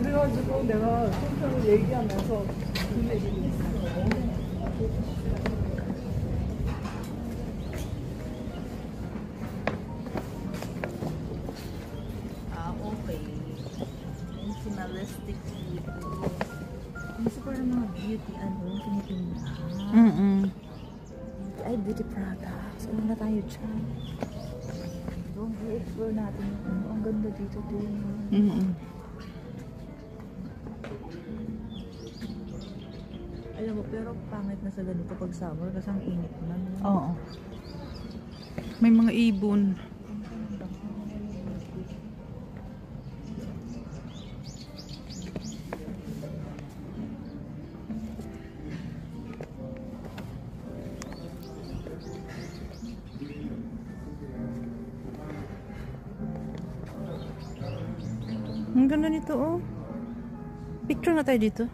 그래가지고 내가 손편을 얘기하면서 근데 Okay. Maximalistic beauty. Gusto ko ng mga beauty, tinitingnan. Ay, beauty products. Ano na tayo dyan? Don't i-explore natin yung ang ganda dito din. Alam mo, pero pangit na sa ganito pag summer kasi ang init na. Oo. May mga ibon. Ang ganda nito, oh. Picture na tayo dito.